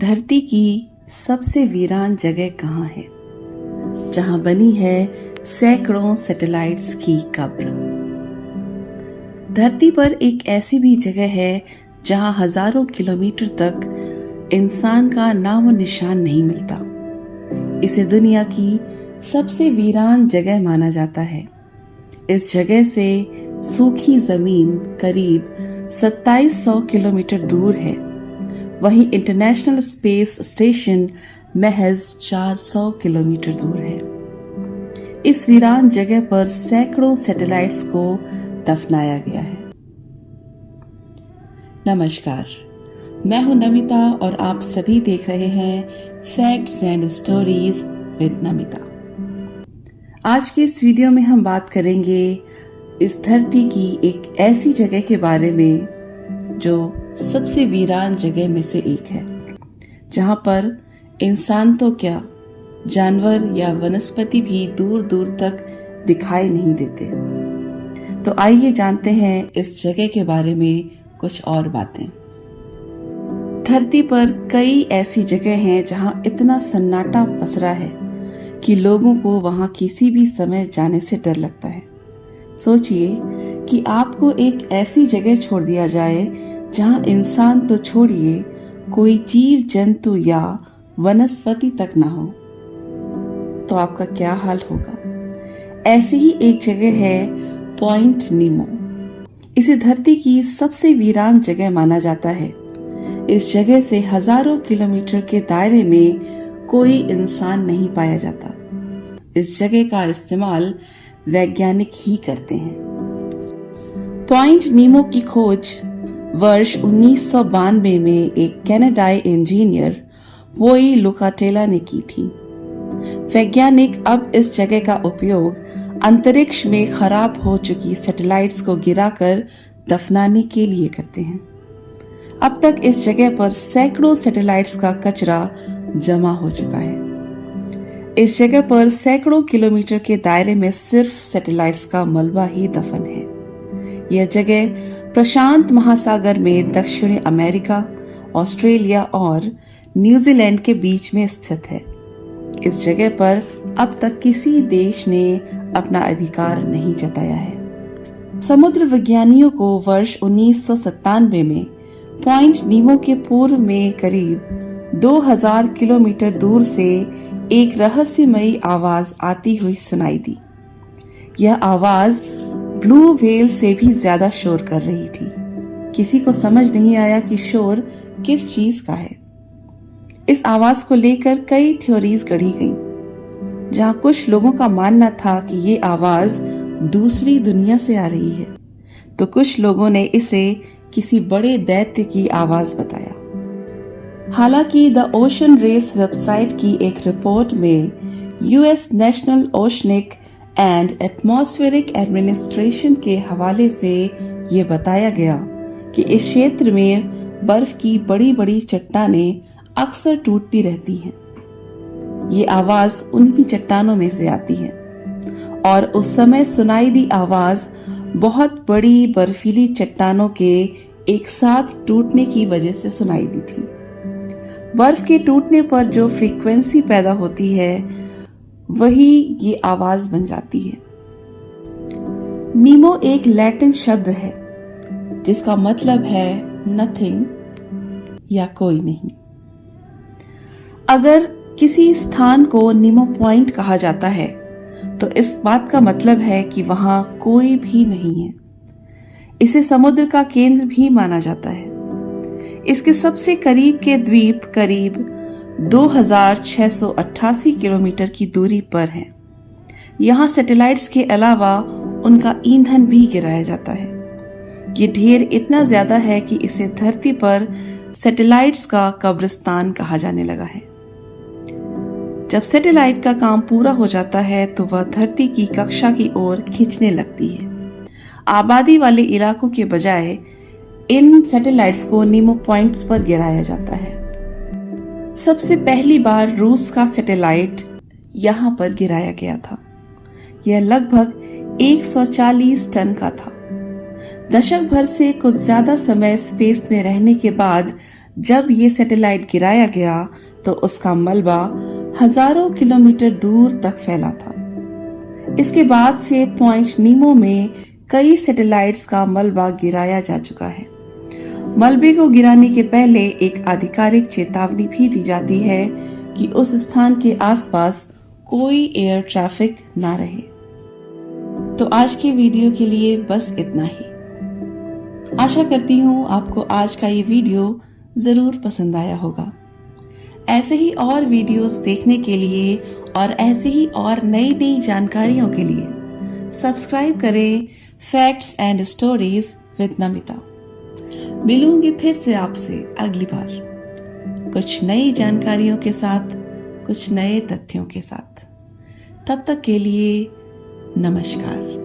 धरती की सबसे वीरान जगह कहाँ है, जहां बनी है सैकड़ों सैटेलाइट्स की कब्र। धरती पर एक ऐसी भी जगह है जहां हजारों किलोमीटर तक इंसान का नामो निशान नहीं मिलता। इसे दुनिया की सबसे वीरान जगह माना जाता है। इस जगह से सूखी जमीन करीब 2700 किलोमीटर दूर है, वहीं इंटरनेशनल स्पेस स्टेशन महज 400 किलोमीटर दूर है। इस वीरान जगह पर सैकड़ों सैटेलाइट्स को दफनाया गया है। नमस्कार, मैं हूं नमिता और आप सभी देख रहे हैं facts and stories with Namita. आज के इस वीडियो में हम बात करेंगे इस धरती की एक ऐसी जगह के बारे में जो सबसे वीरान जगह में से एक है, जहां पर इंसान तो क्या, जानवर या वनस्पति भी दूर दूर तक दिखाई नहीं देते। तो आइए जानते हैं इस जगह के बारे में कुछ और बातें। धरती पर कई ऐसी जगह हैं जहां इतना सन्नाटा पसरा है कि लोगों को वहां किसी भी समय जाने से डर लगता है। सोचिए कि आपको एक ऐसी जगह छोड़ दिया जाए जहां इंसान तो छोड़िए, कोई जीव जंतु या वनस्पति तक ना हो, तो आपका क्या हाल होगा। ऐसी ही एक जगह है पॉइंट नीमो। इसे धरती की सबसे वीरान जगह माना जाता है। इस जगह से हजारों किलोमीटर के दायरे में कोई इंसान नहीं पाया जाता। इस जगह का इस्तेमाल वैज्ञानिक ही करते हैं। पॉइंट नीमो की खोज वर्ष 1992 में एक कनाडाई इंजीनियर वोई लुकाटेला ने की थी। वैज्ञानिक अब इस जगह का उपयोग अंतरिक्ष में खराब हो चुकी सैटेलाइट्स को गिराकर दफनाने के लिए करते हैं। अब तक इस जगह पर सैकड़ों सैटेलाइट्स का कचरा जमा हो चुका है। इस जगह पर सैकड़ों किलोमीटर के दायरे में सिर्फ सैटेलाइट्स का मलबा ही दफन है। यह जगह प्रशांत महासागर में दक्षिणी अमेरिका, ऑस्ट्रेलिया और न्यूजीलैंड के बीच में स्थित है। इस जगह पर अब तक किसी देश ने अपना अधिकार नहीं जताया है। समुद्र विज्ञानियों को वर्ष 1997 में पॉइंट नीमो के पूर्व में करीब 2000 किलोमीटर दूर से एक रहस्यमयी आवाज आती हुई सुनाई दी। यह आवाज ब्लू व्हेल से भी ज्यादा शोर कर रही थी। किसी को समझ नहीं आया कि शोर किस चीज का है। इस आवाज को लेकर कई थ्योरीज गढ़ी गईं, जहां कुछ लोगों का मानना था कि ये आवाज दूसरी दुनिया से आ रही है, तो कुछ लोगों ने इसे किसी बड़े दैत्य की आवाज बताया। हालांकि द ओशन रेस वेबसाइट की एक रिपोर्ट में US national oceanic and atmospheric administration के हवाले से ये बताया गया कि इस क्षेत्र में बर्फ की बड़ी बड़ी चट्टानें अक्सर टूटती रहती हैं। ये आवाज उन्हीं चट्टानों में से आती है और उस समय सुनाई दी आवाज बहुत बड़ी बर्फीली चट्टानों के एक साथ टूटने की वजह से सुनाई दी थी। बर्फ के टूटने पर जो फ्रीक्वेंसी पैदा होती है वही ये आवाज बन जाती है। नीमो एक लैटिन शब्द है जिसका मतलब है नथिंग या कोई नहीं। अगर किसी स्थान को नीमो पॉइंट कहा जाता है तो इस बात का मतलब है कि वहां कोई भी नहीं है। इसे समुद्र का केंद्र भी माना जाता है। इसके सबसे करीब के द्वीप करीब 2688 किलोमीटर की दूरी पर हैं। यहाँ सैटेलाइट्स के अलावा उनका ईंधन भी गिराया जाता है। ये ढेर इतना ज्यादा है कि इसे धरती पर सैटेलाइट्स का कब्रिस्तान कहा जाने लगा है। जब सैटेलाइट का काम पूरा हो जाता है तो वह धरती की कक्षा की ओर खींचने लगती है। आबादी वाले इलाकों के बजाय इन सैटेलाइट्स को नीमो पॉइंट्स पर गिराया जाता है। सबसे पहली बार रूस का सैटेलाइट यहाँ पर गिराया गया था। यह लगभग 140 टन का था। दशक भर से कुछ ज्यादा समय स्पेस में रहने के बाद जब ये सैटेलाइट गिराया गया तो उसका मलबा हजारों किलोमीटर दूर तक फैला था। इसके बाद से पॉइंट नीमो में कई सैटेलाइट्स का मलबा गिराया जा चुका है। मलबे को गिराने के पहले एक आधिकारिक चेतावनी भी दी जाती है कि उस स्थान के आसपास कोई एयर ट्रैफिक ना रहे। तो आज की वीडियो के लिए बस इतना ही। आशा करती हूँ आपको आज का ये वीडियो जरूर पसंद आया होगा। ऐसे ही और वीडियोस देखने के लिए और ऐसे ही और नई नई जानकारियों के लिए सब्सक्राइब करें facts and stories with Namita. मिलूंगी फिर से आपसे अगली बार कुछ नई जानकारियों के साथ, कुछ नए तथ्यों के साथ। तब तक के लिए नमस्कार।